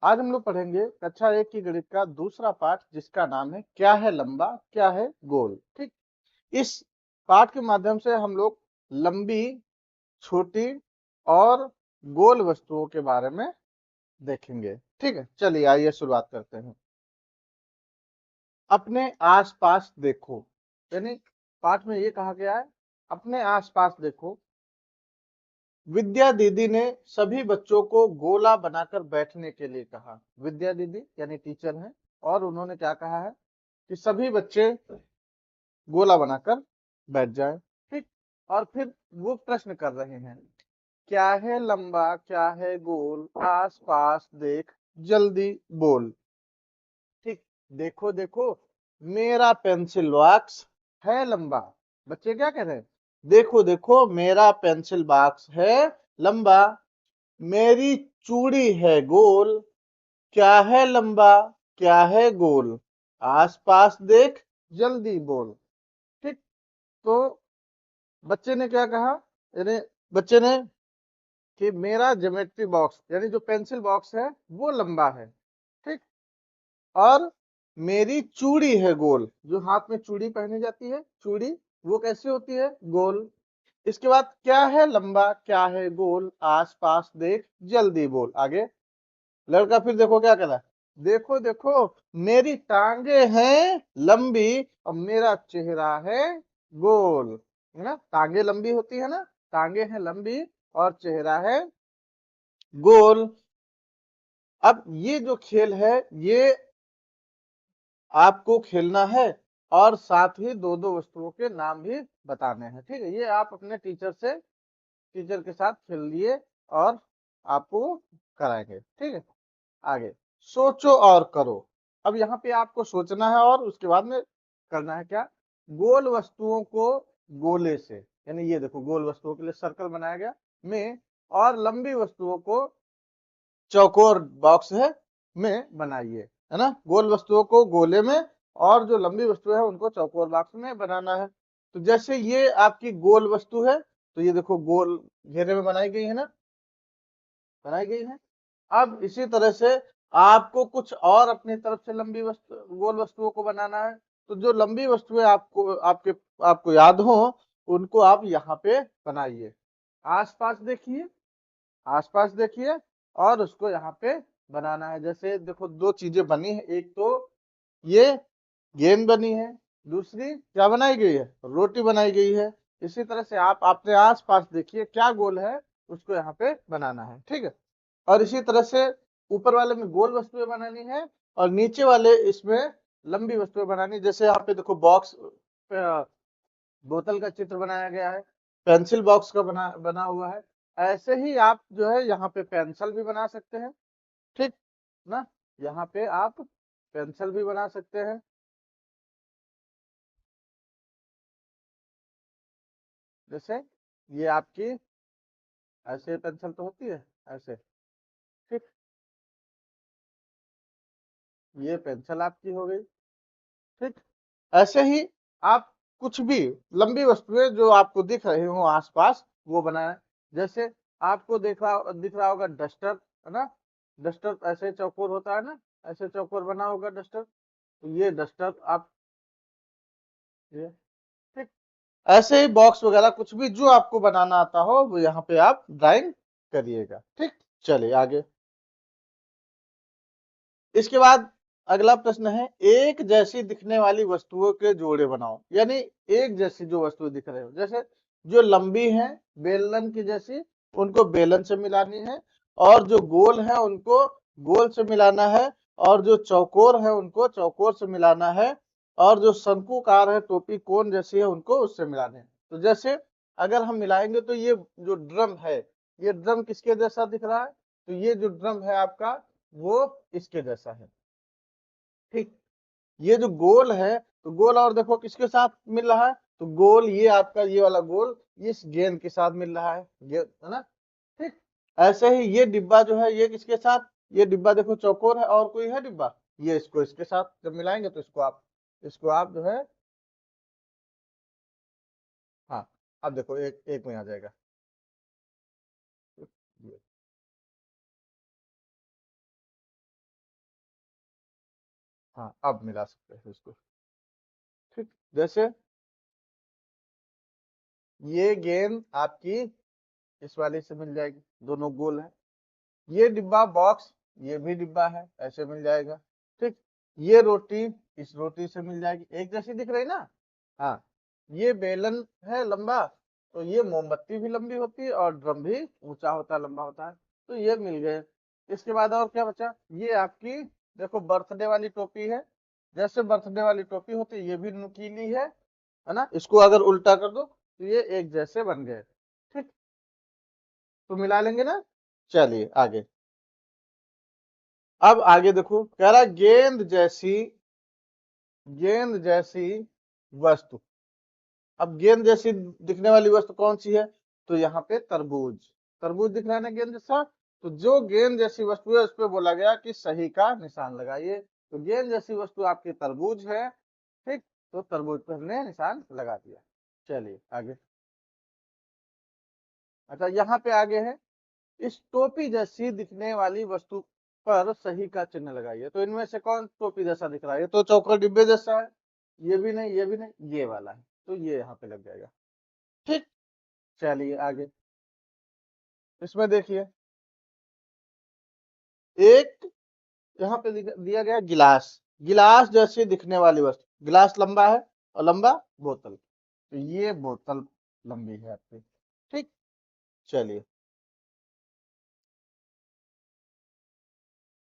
आज हम लोग पढ़ेंगे कक्षा 1 की गणित का दूसरा पाठ, जिसका नाम है क्या है लंबा क्या है गोल। ठीक, इस पाठ के माध्यम से हम लोग लंबी, छोटी और गोल वस्तुओं के बारे में देखेंगे। ठीक है, चलिए आइए शुरुआत करते हैं। अपने आसपास देखो, यानी पाठ में ये कहा गया है अपने आसपास देखो। विद्या दीदी ने सभी बच्चों को गोला बनाकर बैठने के लिए कहा। विद्या दीदी यानी टीचर हैं, और उन्होंने क्या कहा है कि सभी बच्चे गोला बनाकर बैठ जाएं। ठीक, और फिर वो प्रश्न कर रहे हैं, क्या है लंबा क्या है गोल, आस पास देख जल्दी बोल। ठीक, देखो देखो मेरा पेंसिल बॉक्स है लंबा। बच्चे क्या कह रहे हैं, देखो देखो मेरा पेंसिल बॉक्स है लंबा, मेरी चूड़ी है गोल, क्या है लंबा क्या है गोल, आस पास देख जल्दी बोल। ठीक, तो बच्चे ने क्या कहा, यानी बच्चे ने कि मेरा ज्योमेट्री बॉक्स यानी जो पेंसिल बॉक्स है वो लंबा है। ठीक, और मेरी चूड़ी है गोल, जो हाथ में चूड़ी पहनी जाती है चूड़ी, वो कैसी होती है गोल। इसके बाद क्या है लंबा क्या है गोल, आस पास देख जल्दी बोल। आगे लड़का फिर देखो क्या कर रहा है, देखो देखो मेरी टांगे हैं लंबी और मेरा चेहरा है गोल। है ना, टांगे लंबी होती है ना, टांगे हैं लंबी और चेहरा है गोल। अब ये जो खेल है ये आपको खेलना है, और साथ ही दो दो वस्तुओं के नाम भी बताने हैं। ठीक है, ये आप अपने टीचर के साथ खेल लिए और आपको कराएंगे। ठीक है, आगे सोचो और करो। अब यहाँ पे आपको सोचना है और उसके बाद में करना है क्या, गोल वस्तुओं को गोले से, यानी ये देखो गोल वस्तुओं के लिए सर्कल बनाया गया में, और लंबी वस्तुओं को चौकोर बॉक्स है में बनाइए। है ना, गोल वस्तुओं को गोले में और जो लंबी वस्तु है उनको चौकोर बॉक्स में बनाना है। तो जैसे ये आपकी गोल वस्तु है, तो ये देखो गोल घेरे में बनाई गई है ना, बनाई गई है। अब इसी तरह से आपको कुछ और अपनी तरफ से लंबी वस्तु गोल वस्तुओं को बनाना है। तो जो लंबी वस्तुएं आपको याद हो, उनको आप यहाँ पे बनाइए। आसपास देखिए, आसपास देखिए और उसको यहाँ पे बनाना है। जैसे देखो दो चीजें बनी है, एक तो ये गेंद बनी है, दूसरी क्या बनाई गई है, रोटी बनाई गई है। इसी तरह से आप अपने आसपास देखिए क्या गोल है, उसको यहाँ पे बनाना है। ठीक है, और इसी तरह से ऊपर वाले में गोल वस्तुएं बनानी है और नीचे वाले इसमें लंबी वस्तुएं बनानी। जैसे यहाँ पे देखो बॉक्स, बोतल का चित्र बनाया गया है, पेंसिल बॉक्स का बना बना हुआ है। ऐसे ही आप जो है यहाँ पे पेंसिल भी बना सकते हैं। ठीक ना, यहाँ पे आप पेंसिल भी बना सकते हैं। जैसे ये आपकी ऐसे पेंसिल तो होती है ऐसे। ठीक, ये पेंसिल आपकी हो गई। ठीक, ऐसे ही आप कुछ भी लंबी वस्तुएं जो आपको दिख रही हो आसपास वो बनाएं। जैसे आपको दिख रहा होगा डस्टर, है ना, डस्टर ऐसे चौकोर होता है ना, ऐसे चौकोर बना होगा डस्टर, तो ये डस्टर आप ये। ठीक, ऐसे ही बॉक्स वगैरह कुछ भी जो आपको बनाना आता हो वो यहाँ पे आप ड्राइंग करिएगा। ठीक, चलिए आगे। इसके बाद अगला प्रश्न है, एक जैसी दिखने वाली वस्तुओं के जोड़े बनाओ। यानी एक जैसी जो वस्तु दिख रहे हो, जैसे जो लंबी है बेलन की जैसी, उनको बेलन से मिलानी है, और जो गोल है उनको गोल से मिलाना है, और जो चौकोर है उनको चौकोर से मिलाना है, और जो शंकुकार है टोपी कोन जैसी है उनको उससे मिलाने हैं। तो जैसे अगर हम मिलाएंगे तो ये जो ड्रम है, ये ड्रम किसके जैसा दिख रहा है, तो ये जो ड्रम है आपका वो इसके जैसा है। ठीक, ये जो गोल है तो गोल और देखो किसके साथ मिल रहा है, तो गोल ये आपका ये वाला गोल इस गेंद के साथ मिल रहा है, गेंद है ना। ठीक, ऐसे ही ये डिब्बा जो है ये किसके साथ, ये डिब्बा देखो चौकोर है और कोई है डिब्बा, ये इसको इसके साथ जब मिलाएंगे तो इसको आप जो है, हाँ, अब देखो एक एक में आ जाएगा। हाँ, अब मिला सकते हैं इसको। ठीक, जैसे ये गेंद आपकी इस वाले से मिल जाएगी, दोनों गोल है। ये डिब्बा बॉक्स, ये भी डिब्बा है, ऐसे मिल जाएगा। ठीक, ये रोटी इस रोटी से मिल जाएगी, एक जैसी दिख रही ना। हाँ, ये बेलन है लंबा, तो ये मोमबत्ती भी लंबी होती है और ड्रम भी ऊंचा होता है, लंबा होता है। तो ये मिल गए। इसके बाद और क्या बचा, ये आपकी देखो बर्थडे वाली टोपी है। जैसे बर्थडे वाली टोपी होती है, ये भी नुकीली है ना। इसको अगर उल्टा कर दो तो ये एक जैसे बन गए। ठीक, तो मिला लेंगे ना। चलिए आगे। अब आगे देखो, कह रहा गेंद जैसी वस्तु। अब गेंद जैसी दिखने वाली वस्तु कौन सी है, तो यहाँ पे तरबूज। तरबूज दिख रहा है ना गेंद जैसा। तो जो गेंद जैसी वस्तु है उस पर बोला गया कि सही का निशान लगाइए। तो गेंद जैसी वस्तु आपकी तरबूज है। ठीक, तो तरबूज पर हमने निशान लगा दिया। चलिए आगे। अच्छा, यहाँ पे आगे है, इस टोपी जैसी दिखने वाली वस्तु पर सही का चिन्ह लगाइए। तो इनमें से कौन टोपी जैसा दिख रहा है, ये तो चौकोर डिब्बे जैसा है। ये भी नहीं, ये भी नहीं, ये वाला है, तो ये यहाँ पे लग जाएगा। ठीक, चलिए आगे। इसमें देखिए, एक यहाँ पे दिया गया गिलास। गिलास जैसी दिखने वाली वस्तु, गिलास लंबा है और लंबा बोतल, तो ये बोतल लंबी है आपकी। ठीक, चलिए।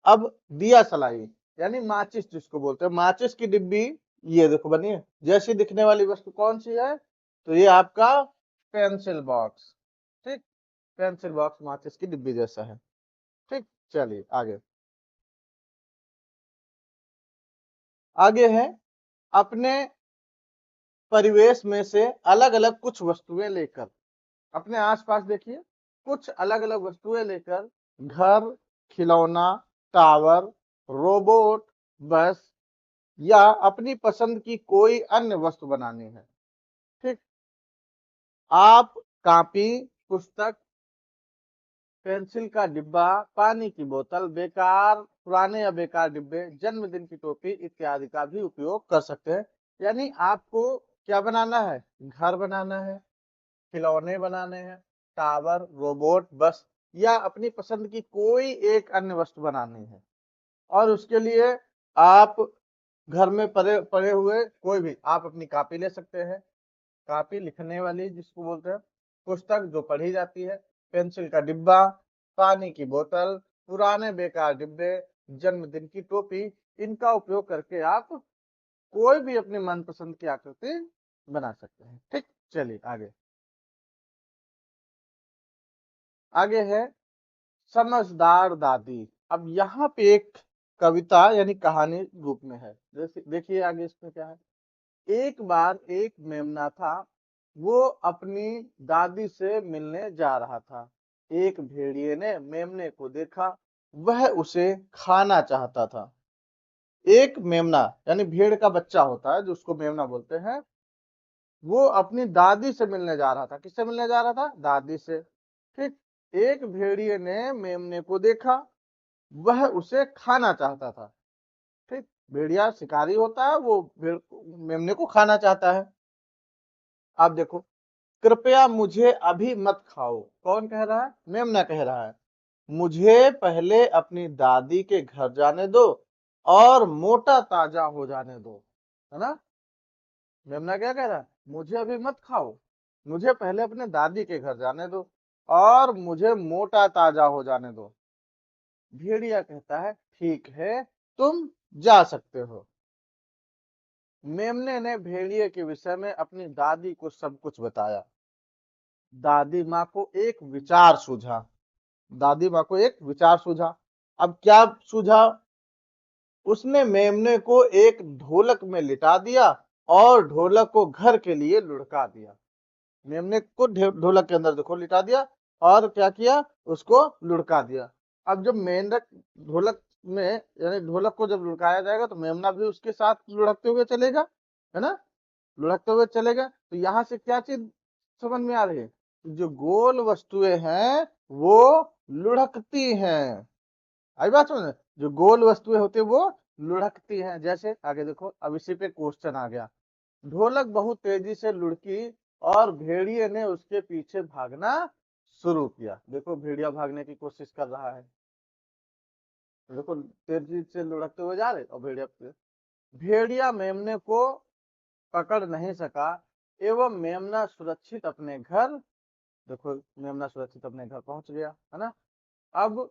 अब दिया सलाई, यानी माचिस जिसको बोलते हैं, माचिस की डिब्बी ये देखो बनी है। जैसी दिखने वाली वस्तु कौन सी है, तो ये आपका पेंसिल बॉक्स। ठीक, पेंसिल बॉक्स माचिस की डिब्बी जैसा है। ठीक, चलिए आगे। आगे है, अपने परिवेश में से अलग अलग कुछ वस्तुएं लेकर, अपने आसपास देखिए, कुछ अलग अलग वस्तुएं लेकर घर, खिलौना, टावर, रोबोट, बस या अपनी पसंद की कोई अन्य वस्तु बनानी है। ठीक, आप कॉपी, पुस्तक, पेंसिल का डिब्बा, पानी की बोतल, बेकार पुराने या बेकार डिब्बे, जन्मदिन की टोपी इत्यादि का भी उपयोग कर सकते हैं। यानी आपको क्या बनाना है, घर बनाना है, खिलौने बनाने हैं, टावर, रोबोट, बस या अपनी पसंद की कोई एक अन्य वस्तु बनानी है। और उसके लिए आप घर में पड़े पड़े हुए कोई भी आप अपनी कॉपी ले सकते हैं, कॉपी लिखने वाली जिसको बोलते हैं, पुस्तक जो पढ़ी जाती है, पेंसिल का डिब्बा, पानी की बोतल, पुराने बेकार डिब्बे, जन्मदिन की टोपी, इनका उपयोग करके आप कोई भी अपनी मनपसंद की आकृति बना सकते हैं। ठीक, चलिए आगे। आगे है समझदार दादी। अब यहाँ पे एक कविता यानी कहानी रूप में है। जैसे देखिए आगे इसमें क्या है, एक बार एक मेमना था, वो अपनी दादी से मिलने जा रहा था। एक भेड़िए ने मेमने को देखा, वह उसे खाना चाहता था। एक मेमना यानी भेड़ का बच्चा होता है जो उसको मेमना बोलते हैं, वो अपनी दादी से मिलने जा रहा था। किससे मिलने जा रहा था, दादी से। ठीक, एक भेड़िए ने मेमने को देखा, वह उसे खाना चाहता था। ठीक, भेड़िया शिकारी होता है, वो मेमने को खाना चाहता है। आप देखो, कृपया मुझे अभी मत खाओ, कौन कह रहा है, मेमना कह रहा है। मुझे पहले अपनी दादी के घर जाने दो और मोटा ताजा हो जाने दो, है ना। मेमना क्या कह रहा है, मुझे अभी मत खाओ, मुझे पहले अपने दादी के घर जाने दो और मुझे मोटा ताजा हो जाने दो। भेड़िया कहता है ठीक है, तुम जा सकते हो। मेमने ने भेड़िए के विषय में अपनी दादी को सब कुछ बताया। दादी माँ को एक विचार सूझा। दादी माँ को एक विचार सूझा। अब क्या सूझा, उसने मेमने को एक ढोलक में लिटा दिया और ढोलक को घर के लिए लुढ़का दिया। मेमने को ढोलक के अंदर देखो लिटा दिया और क्या किया, उसको लुढ़का दिया। अब जब मेंढक ढोलक में यानी ढोलक को जब लुढ़काया जाएगा तो मेमना भी उसके साथ लुढ़कते हुए चलेगा, है ना, लुढ़कते हुए चलेगा। तो यहाँ से क्या चीज समझ में आ रही है, जो गोल वस्तुएं हैं वो लुढ़कती हैं। आई बात समझ में? जो गोल वस्तुएं होती है वो लुढ़कती हैं। जैसे आगे देखो, अब इसी पे क्वेश्चन आ गया। ढोलक बहुत तेजी से लुढ़की और भेड़िए ने उसके पीछे भागना शुरू किया। देखो भेड़िया भागने की कोशिश कर रहा है, देखो तेजी से लुढ़कते हुए जा रहे और भेड़िया मेमने को पकड़ नहीं सका एवं मेमना सुरक्षित अपने घर, देखो मेमना सुरक्षित अपने घर पहुंच गया, है ना। अब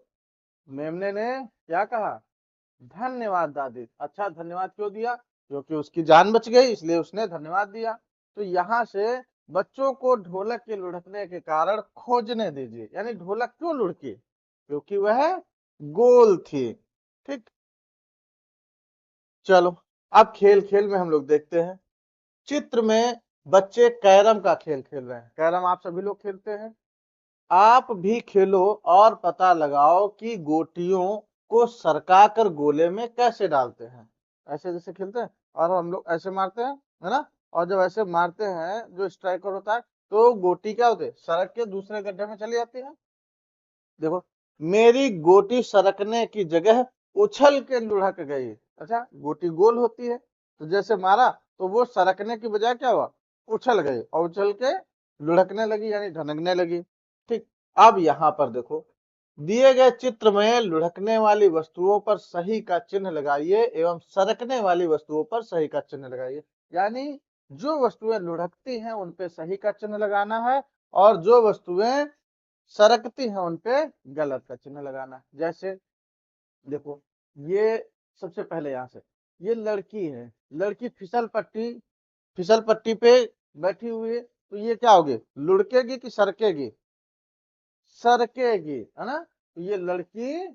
मेमने ने क्या कहा, धन्यवाद दादी। अच्छा, धन्यवाद क्यों दिया, क्योंकि उसकी जान बच गई इसलिए उसने धन्यवाद दिया। तो यहाँ से बच्चों को ढोलक के लुढ़कने के कारण खोजने दीजिए, यानी ढोलक क्यों लुढ़की, क्योंकि वह गोल थी। ठीक, चलो अब खेल खेल में हम लोग देखते हैं। चित्र में बच्चे कैरम का खेल खेल रहे हैं। कैरम आप सभी लोग खेलते हैं, आप भी खेलो और पता लगाओ कि गोटियों को सरका कर गोले में कैसे डालते हैं। ऐसे जैसे खेलते हैं और हम लोग ऐसे मारते हैं, है ना। और जब ऐसे मारते हैं, जो स्ट्राइकर होता है, तो गोटी क्या होती है, सड़क के दूसरे गड्ढे में चली जाती है। देखो, मेरी गोटी सरकने की जगह उछल के लुढ़क गई। अच्छा, गोटी गोल होती है, तो जैसे मारा तो वो सरकने की बजाय क्या हुआ, उछल गई और उछल के लुढ़कने लगी, यानी ढनकने लगी। ठीक, अब यहाँ पर देखो, दिए गए चित्र में लुढ़कने वाली वस्तुओं पर सही का चिन्ह लगाइए एवं सरकने वाली वस्तुओं पर सही का चिन्ह लगाइए। यानी जो वस्तुएं लुढ़कती हैं उन पे सही का चिन्ह लगाना है, और जो वस्तुएं सरकती हैं उन पे गलत का चिन्ह लगाना है। जैसे देखो, ये सबसे पहले यहाँ से, ये लड़की है, लड़की फिसल पट्टी पे बैठी हुई है, तो ये क्या होगी, लुढ़केगी कि सरकेगी, सरकेगी, है ना। तो ये लड़की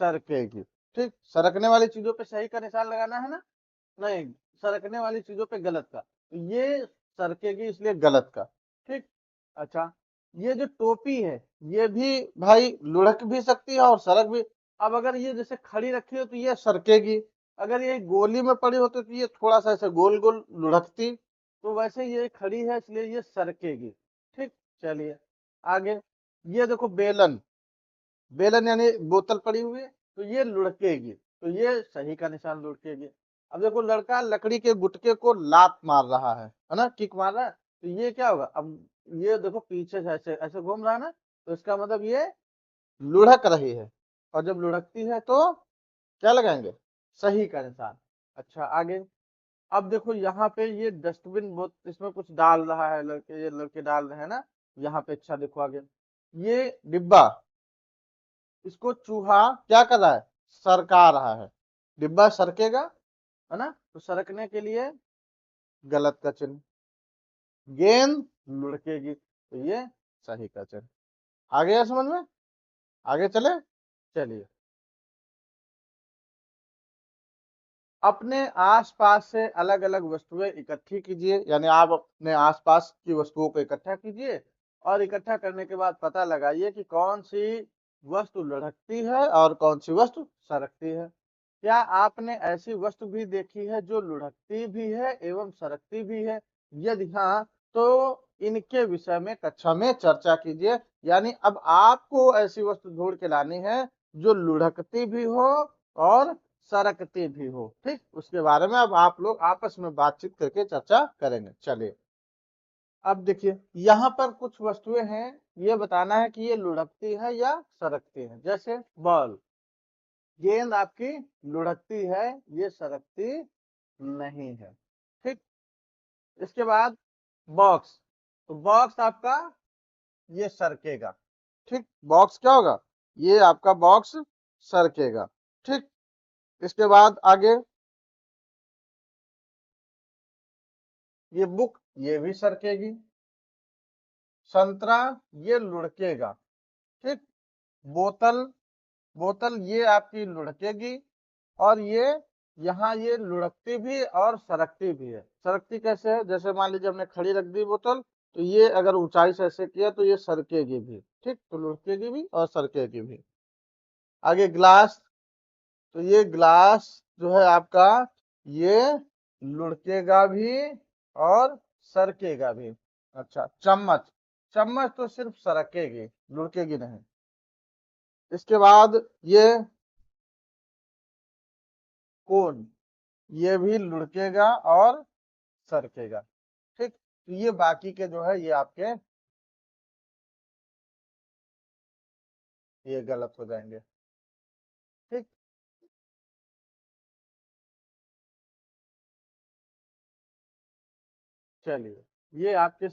सरकेगी। ठीक, सरकने वाली चीजों पे सही का निशान लगाना है ना, नहीं, सरकने वाली चीजों पे गलत का, तो ये सरकेगी इसलिए गलत का। ठीक, अच्छा, ये जो टोपी है ये भी भाई लुढ़क भी सकती है और सरक भी। अब अगर ये जैसे खड़ी रखी हो तो ये सरकेगी, अगर ये गोली में पड़ी होती तो ये थोड़ा सा ऐसे गोल गोल लुढ़कती, तो वैसे ये खड़ी है इसलिए ये सरकेगी। ठीक, चलिए आगे। ये देखो बेलन, बेलन यानी बोतल पड़ी हुई है, तो ये लुढ़केगी, तो ये सही का निशान लुढ़केगी। अब देखो, लड़का लकड़ी के गुटके को लात मार रहा है ना, किक मार रहा है, तो ये क्या होगा, अब ये देखो पीछे से ऐसे ऐसे घूम रहा है ना, तो इसका मतलब ये लुढ़क रही है, और जब लुढ़कती है तो क्या लगाएंगे, सही का निशान। अच्छा, आगे। अब देखो यहाँ पे ये डस्टबिन, बहुत इसमें कुछ डाल रहा है लड़के, ये लड़के डाल रहे हैं ना यहाँ पे। अच्छा देखो आगे, ये डिब्बा, इसको चूहा क्या कर रहा है, सरका रहा है, डिब्बा सरकेगा, है ना, तो सरकने के लिए गलत का चिन्ह। गेंद लुढ़केगी, तो ये सही का चिन्ह। आ गया समझ में, आगे चले, चलिए। अपने आसपास से अलग अलग वस्तुएं इकट्ठी कीजिए, यानी आप अपने आसपास की वस्तुओं को इकट्ठा कीजिए और इकट्ठा करने के बाद पता लगाइए कि कौन सी वस्तु लुढ़कती है और कौन सी वस्तु सरकती है। क्या आपने ऐसी वस्तु भी देखी है जो लुढ़कती भी है एवं सरकती भी है, यदि हाँ तो इनके विषय में कक्षा में चर्चा कीजिए। यानी अब आपको ऐसी वस्तु ढूंढ के लानी है जो लुढ़कती भी हो और सरकती भी हो। ठीक, उसके बारे में अब आप लोग आपस में बातचीत करके चर्चा करेंगे। चलिए, अब देखिए यहाँ पर कुछ वस्तुएं हैं, ये बताना है कि ये लुढ़कती है या सरकती है। जैसे बॉल, गेंद आपकी लुढ़कती है, ये सरकती नहीं है। ठीक, इसके बाद बॉक्स, तो बॉक्स आपका ये सरकेगा। ठीक, बॉक्स क्या होगा, ये आपका बॉक्स सरकेगा। ठीक, इसके बाद आगे, ये बुक, ये भी सरकेगी। संतरा, ये लुढ़केगा। ठीक, बोतल, बोतल ये आपकी लुढ़केगी, और ये यहाँ ये लुढ़कती भी और सरकती भी है। सरकती कैसे है, जैसे मान लीजिए हमने खड़ी रख दी बोतल, तो ये अगर ऊंचाई से ऐसे किया तो ये सरकेगी भी। ठीक, तो लुढ़केगी भी और सरकेगी भी। आगे ग्लास, तो ये ग्लास जो है आपका, ये लुढ़केगा भी और सरकेगा भी। अच्छा, चम्मच, चम्मच तो सिर्फ सरकेगी, लुढ़केगी नहीं। इसके बाद ये कोन, ये भी लुढ़केगा और सरकेगा। ठीक, तो ये बाकी के जो है ये आपके ये गलत हो जाएंगे। ठीक, चलिए ये आपके